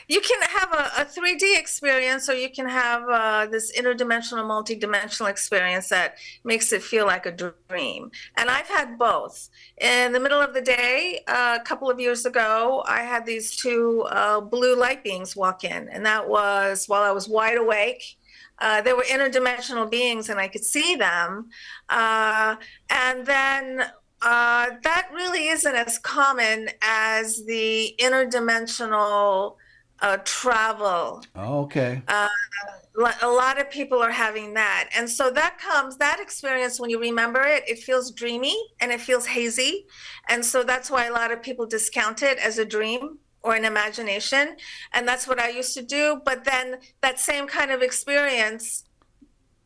You can have a 3D experience, or you can have this interdimensional, multidimensional experience that makes it feel like a dream. And I've had both. In the middle of the day, a couple of years ago, I had these two blue light beings walk in, and that was while I was wide awake. They were interdimensional beings, and I could see them. And then that really isn't as common as the interdimensional travel. Oh, okay. A lot of people are having that. And so that experience, when you remember it, it feels dreamy and it feels hazy. And so that's why a lot of people discount it as a dream or an imagination. And that's what I used to do. But then that same kind of experience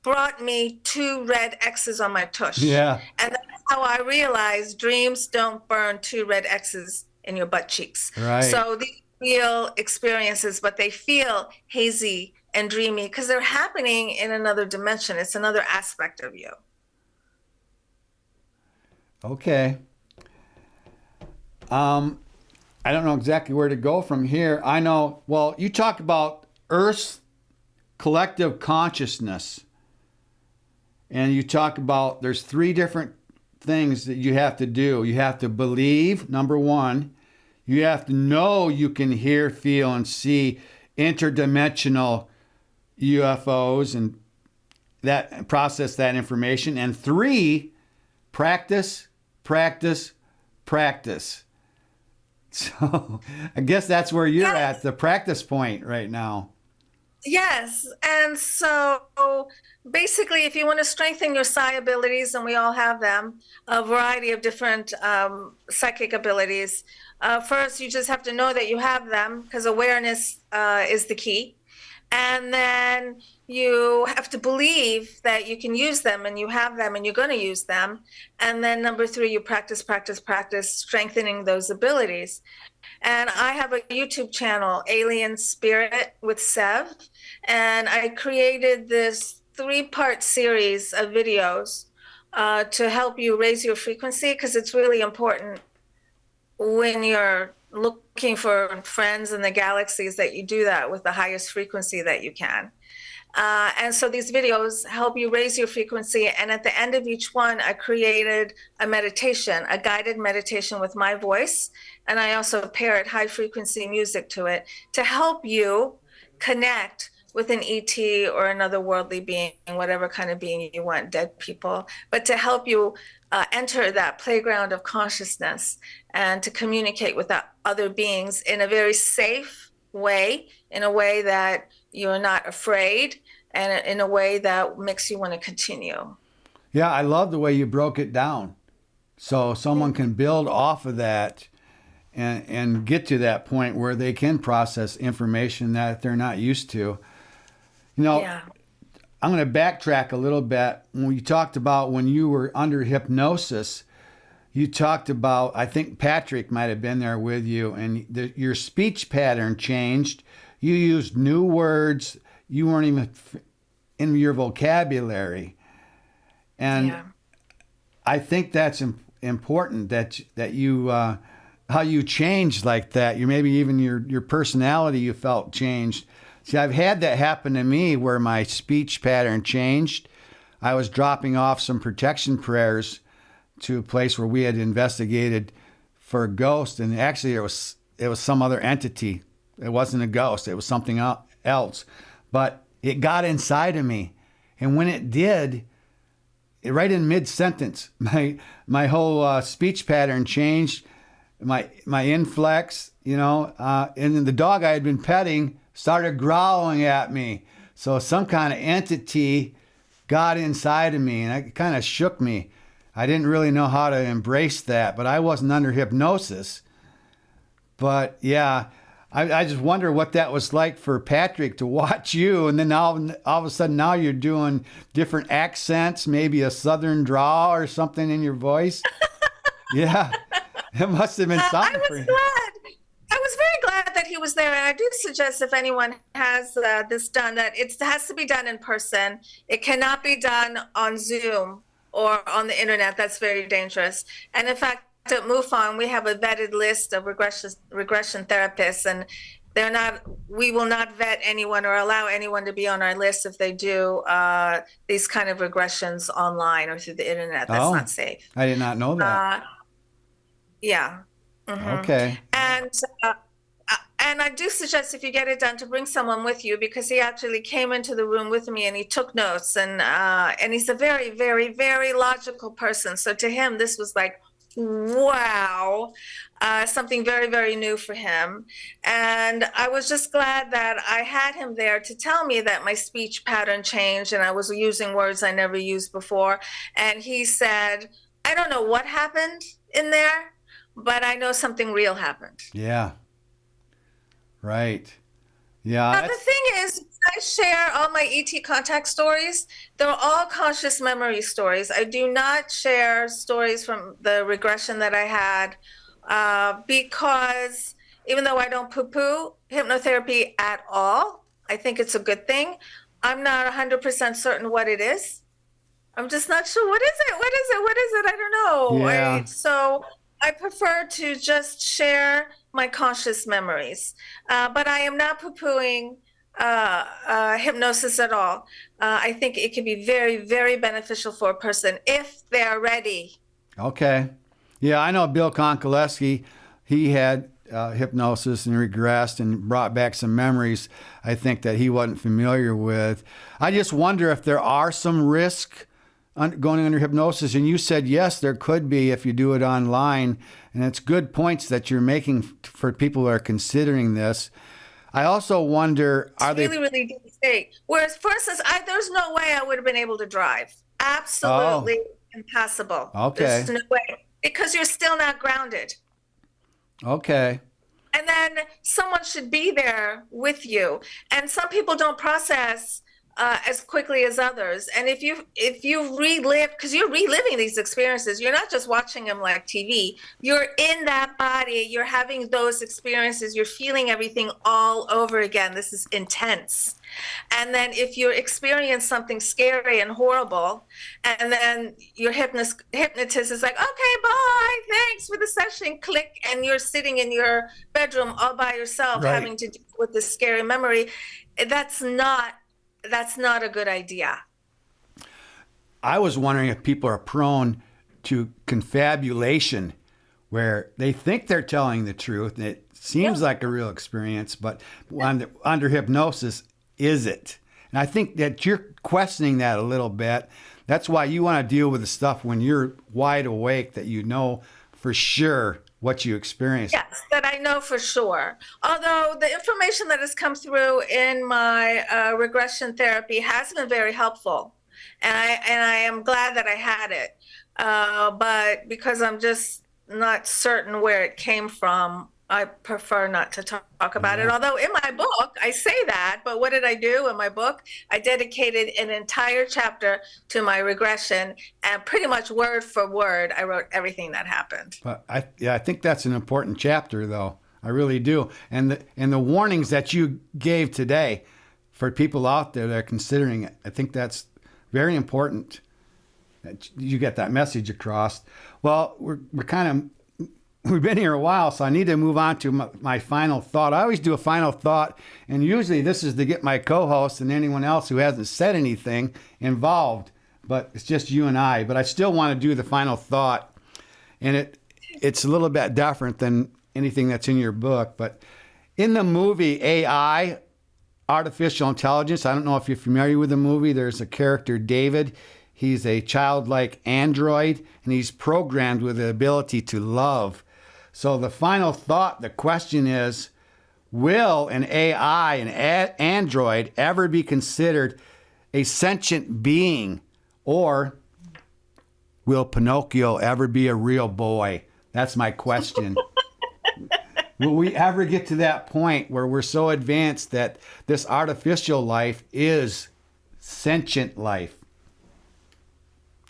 brought me 2 red X's on my tush. Yeah. And that's how I realized dreams don't burn 2 red X's in your butt cheeks. Right. So these real experiences, but they feel hazy and dreamy because they're happening in another dimension. It's another aspect of you. Okay. I don't know exactly where to go from here. I know, well, you talk about Earth's collective consciousness. And you talk about there's 3 different things that you have to do. You have to believe, number 1. You have to know you can hear, feel, and see interdimensional UFOs and that process that information. And 3, practice, practice, practice. So I guess that's where you're at, the practice point right now. Yes. And so basically, if you want to strengthen your psi abilities, and we all have them, a variety of different psychic abilities, first, you just have to know that you have them, because awareness is the key. And then you have to believe that you can use them, and you have them, and you're going to use them. And then number 3, you practice, practice, practice, strengthening those abilities. And I have a YouTube channel, Alien Spirit with Sev. And I created this 3-part series of videos to help you raise your frequency, because it's really important when you're looking for friends in the galaxies that you do that with the highest frequency that you can. And so these videos help you raise your frequency. And at the end of each one, I created a meditation, a guided meditation with my voice. And I also paired high frequency music to it to help you connect with an ET or another worldly being, whatever kind of being you want, dead people, but to help you enter that playground of consciousness and to communicate with other beings in a very safe way, in a way that you're not afraid, and in a way that makes you want to continue. Yeah, I love the way you broke it down. So someone can build off of that and get to that point where they can process information that they're not used to. You know, Yeah. I'm going to backtrack a little bit. When you talked about when you were under hypnosis, you talked about, I think Patrick might have been there with you, and your speech pattern changed. You used new words. You weren't even in your vocabulary. And Yeah. I think that's important that you, how you changed like that. You maybe even your personality you felt changed. See, I've had that happen to me where my speech pattern changed. I was dropping off some protection prayers to a place where we had investigated for a ghost, and actually it was some other entity. It wasn't a ghost. It was something else. But it got inside of me. And when it did, right in mid-sentence, my whole speech pattern changed. My inflex, and then the dog I had been petting started growling at me. So some kind of entity got inside of me, and it kind of shook me. I didn't really know how to embrace that, but I wasn't under hypnosis. But yeah, I just wonder what that was like for Patrick to watch you, and then all of a sudden now you're doing different accents, maybe a southern drawl or something in your voice. Yeah, it must have been something for him. I was very glad that he was there. And I do suggest if anyone has this done, that it has to be done in person. It cannot be done on Zoom or on the internet. That's very dangerous. And in fact, at MUFON, we have a vetted list of regression therapists, and we will not vet anyone or allow anyone to be on our list if they do these kind of regressions online or through the internet. That's not safe. I did not know that. Yeah. Mm-hmm. Okay. And I do suggest, if you get it done, to bring someone with you, because he actually came into the room with me and he took notes, and he's a very, very, very logical person. So to him, this was like, wow, something very, very new for him. And I was just glad that I had him there to tell me that my speech pattern changed and I was using words I never used before. And he said, I don't know what happened in there, but I know something real happened. Yeah. Right. Yeah. Now, the thing is, I share all my ET contact stories. They're all conscious memory stories. I do not share stories from the regression that I had because even though I don't poo-poo hypnotherapy at all, I think it's a good thing. I'm not 100% certain what it is. I'm just not sure. What is it? What is it? What is it? I don't know. Yeah. So I prefer to just share my conscious memories. But I am not poo-pooing hypnosis at all. I think it can be very, very beneficial for a person if they're ready. Okay. Yeah, I know Bill Konkoleski. He had hypnosis and regressed and brought back some memories, I think, that he wasn't familiar with. I just wonder if there are some risk going under hypnosis. And you said, yes, there could be if you do it online. And it's good points that you're making for people who are considering this. I also wonder, Really deep state. Whereas, for instance, there's no way I would have been able to drive. Absolutely impossible. Okay. There's no way. Because you're still not grounded. Okay. And then someone should be there with you. And some people don't process as quickly as others. And if you relive, because you're reliving these experiences, you're not just watching them like TV. You're in that body. You're having those experiences. You're feeling everything all over again. This is intense. And then if you experience something scary and horrible, and then your hypnotist is like, okay, bye, thanks for the session, click, and you're sitting in your bedroom all by yourself, right, having to deal with this scary memory, that's not a good idea. I was wondering if people are prone to confabulation, where they think they're telling the truth and it seems like a real experience, but under hypnosis, is it? And I think that you're questioning that a little bit. That's why you want to deal with the stuff when you're wide awake, that you know for sure what you experienced. Yes, that I know for sure. Although the information that has come through in my regression therapy has been very helpful, and I am glad that I had it. But because I'm just not certain where it came from, I prefer not to talk about it. Although in my book, I say that, but what did I do in my book? I dedicated an entire chapter to my regression, and pretty much word for word, I wrote everything that happened. But I think that's an important chapter, though. I really do. And the warnings that you gave today for people out there that are considering it, I think that's very important that you get that message across. Well, we've been here a while, so I need to move on to my final thought. I always do a final thought, and usually this is to get my co-host and anyone else who hasn't said anything involved, but it's just you and I. But I still want to do the final thought, and it's a little bit different than anything that's in your book. But in the movie AI, Artificial Intelligence, I don't know if you're familiar with the movie, there's a character, David. He's a childlike android, and he's programmed with the ability to love. So the final thought, the question is, will an AI, an android, ever be considered a sentient being? Or will Pinocchio ever be a real boy? That's my question. Will we ever get to that point where we're so advanced that this artificial life is sentient life?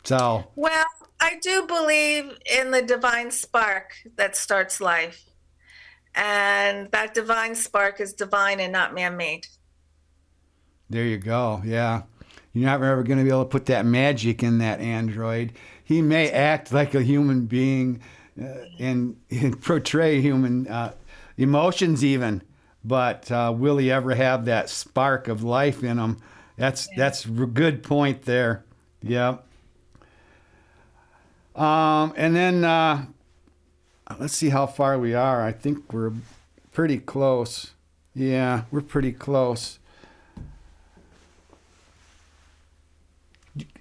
So, well, I do believe in the divine spark that starts life. And that divine spark is divine and not man-made. There you go. Yeah. You're not ever going to be able to put that magic in that android. He may act like a human being and portray human emotions even, but will he ever have that spark of life in him? That's a good point there. Yeah. And then let's see how far we are. I think we're pretty close. Yeah, we're pretty close.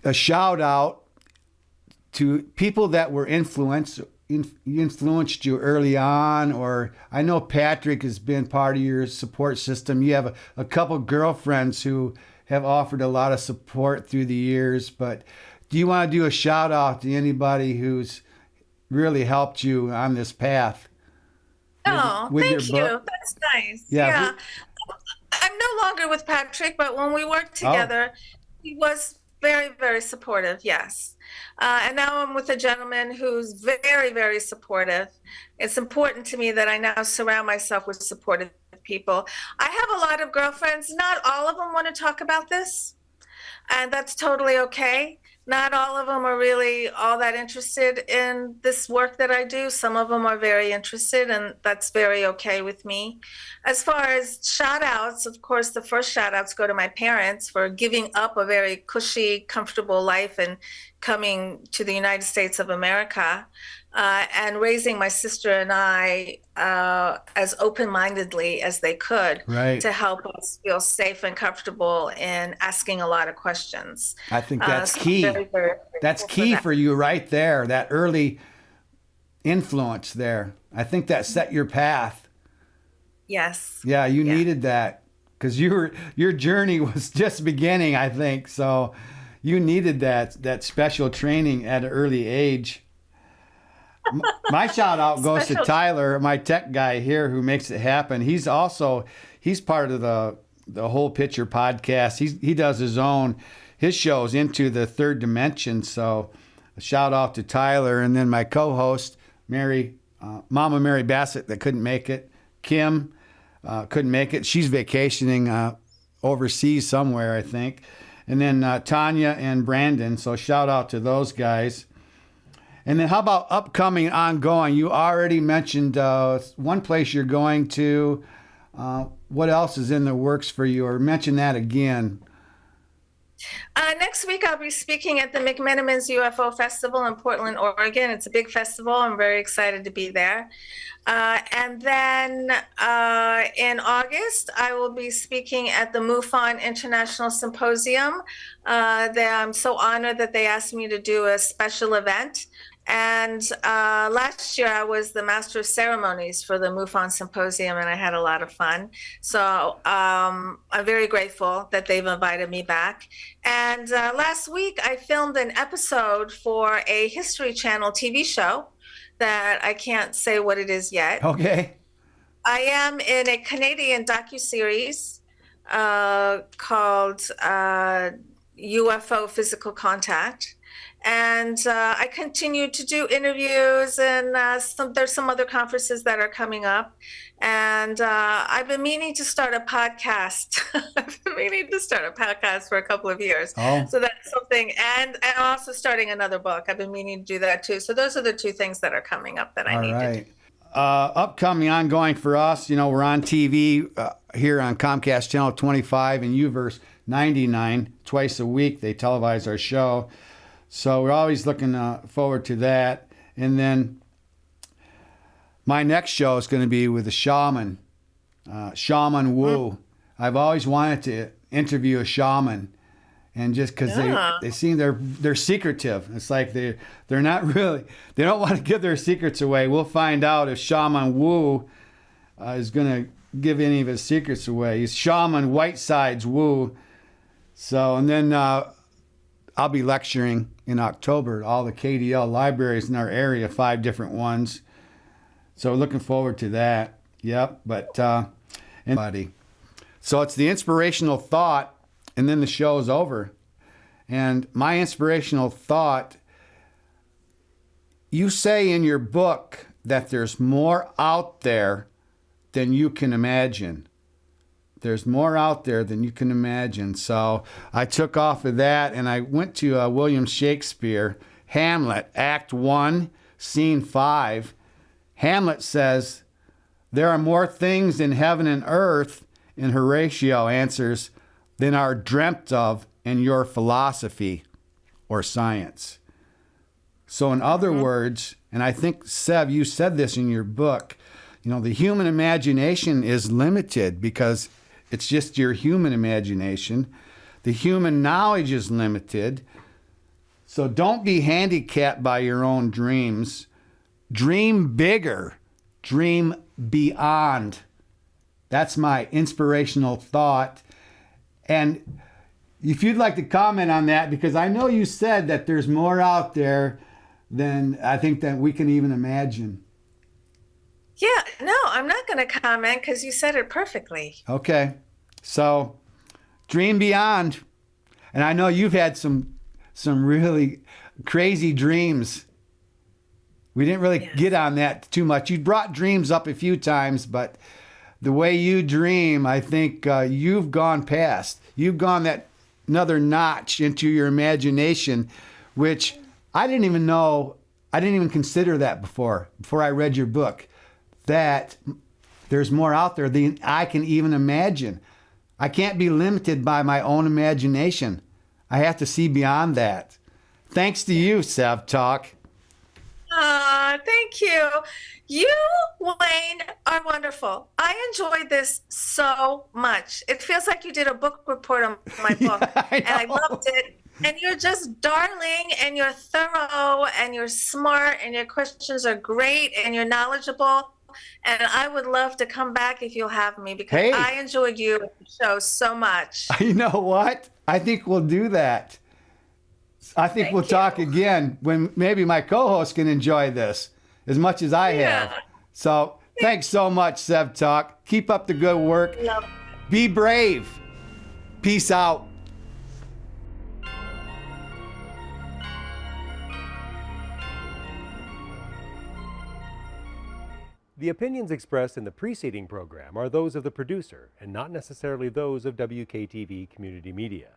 A shout out to people that were influenced you early on, or I know Patrick has been part of your support system. You have a couple girlfriends who have offered a lot of support through the years, but do you want to do a shout out to anybody who's really helped you on this path? Oh, with thank your you. book? That's nice. Yeah, Yeah. I'm no longer with Patrick, but when we worked together, he was very, very supportive, yes. And now I'm with a gentleman who's very, very supportive. It's important to me that I now surround myself with supportive people. I have a lot of girlfriends. Not all of them want to talk about this, and that's totally okay. Not all of them are really all that interested in this work that I do. Some of them are very interested, and that's very okay with me. As far as shout outs, of course, the first shout outs go to my parents for giving up a very cushy, comfortable life and coming to the United States of America. And raising my sister and I as open-mindedly as they could Right. to help us feel safe and comfortable in asking a lot of questions. I think that's So I'm key. very, very That's grateful key that. for you right there, that early influence there. I think that set your path. Yes. Yeah, you Yeah. needed that because your journey was just beginning, I think. So you needed that special training at an early age. My shout out goes to Special- Tyler, my tech guy here, who makes it happen. He's part of the Whole Picture podcast. He does his shows Into the Third Dimension. So a shout out to Tyler, and then my co-host Mama Mary Bassett, that couldn't make it. Kim couldn't make it. She's vacationing overseas somewhere, I think. And then Tanya and Brandon. So shout out to those guys. And then how about upcoming, ongoing? You already mentioned one place you're going to. What else is in the works for you? Or mention that again. Next week, I'll be speaking at the McMenamins UFO Festival in Portland, Oregon. It's a big festival. I'm very excited to be there. And then in August, I will be speaking at the MUFON International Symposium. I'm so honored that they asked me to do a special event. And last year, I was the master of ceremonies for the MUFON Symposium, and I had a lot of fun. So I'm very grateful that they've invited me back. And last week, I filmed an episode for a History Channel TV show that I can't say what it is yet. Okay. I am in a Canadian docuseries called UFO Physical Contact. And I continue to do interviews, and there's some other conferences that are coming up. And I've been meaning to start a podcast. I've been meaning to start a podcast for a couple of years. Oh. So that's something. And also starting another book. I've been meaning to do that too. So those are the two things that are coming up that I need to do. Upcoming, ongoing for us, we're on TV here on Comcast Channel 25 and Uverse 99 twice a week. They televise our show. So we're always looking forward to that. And then my next show is going to be with a shaman, Shaman Wu. I've always wanted to interview a shaman, and just because they seem they're secretive. It's like they're not really, they don't want to give their secrets away. We'll find out if Shaman Wu is going to give any of his secrets away. He's Shaman Whitesides Wu. So, and then I'll be lecturing in October at all the KDL libraries in our area, 5 different ones. So looking forward to that. Yep. But anybody. So it's the inspirational thought, and then the show is over. And my inspirational thought, you say in your book that there's more out there than you can imagine. There's more out there than you can imagine. So I took off of that and I went to William Shakespeare, Hamlet, Act 1, Scene 5. Hamlet says, "There are more things in heaven and earth," and Horatio answers, "than are dreamt of in your philosophy or science." So in other words, and I think, Sev, you said this in your book, the human imagination is limited because it's just your human imagination. The human knowledge is limited. So don't be handicapped by your own dreams. Dream bigger. Dream beyond. That's my inspirational thought. And if you'd like to comment on that, because I know you said that there's more out there than I think that we can even imagine. Yeah, no, I'm not going to comment because you said it perfectly. Okay. So dream beyond. And I know you've had some really crazy dreams. We didn't really get on that too much. You brought dreams up a few times, but the way you dream, I think you've gone past. You've gone that another notch into your imagination, which I didn't even know. I didn't even consider that before I read your book, that there's more out there than I can even imagine. I can't be limited by my own imagination. I have to see beyond that. Thanks to you, Sev Tok. Thank you. You, Wayne, are wonderful. I enjoyed this so much. It feels like you did a book report on my book, and I loved it. And you're just darling, and you're thorough, and you're smart, and your questions are great, and you're knowledgeable. And I would love to come back if you'll have me, because I enjoyed you and the show so much. You know what? I think we'll do that. I think we'll talk again when maybe my co-host can enjoy this as much as I have. So thanks so much, Sev Tok. Keep up the good work. Be brave. Peace out. The opinions expressed in the preceding program are those of the producer and not necessarily those of WKTV Community Media.